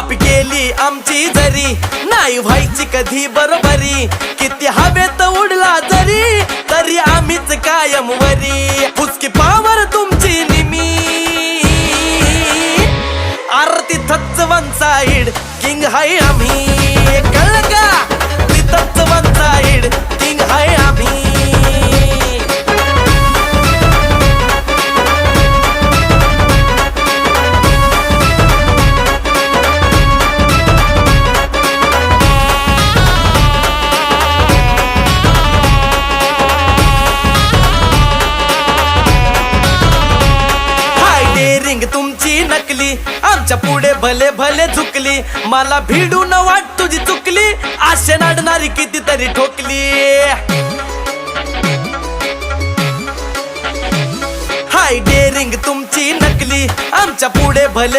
copy केली आमची जरी नाही व्हायची कधी बरोबरी किती हवेत उडला जरी तरी आम्हीच कायम वरी फुसकी पावर तुमची निमी आरती थच्च वन साइड किंग हाय आम्ही कळलं का तिथंच वन साइड किंग हाय आम्ही तुमची नकली आमच्या पुढे भले भले झुकली मला भिडून वाट तुझी चुकली आशे नाडणारी कितीतरी ठोकली हाय डेअरिंग तुमची नकली आमच्या पुढे भले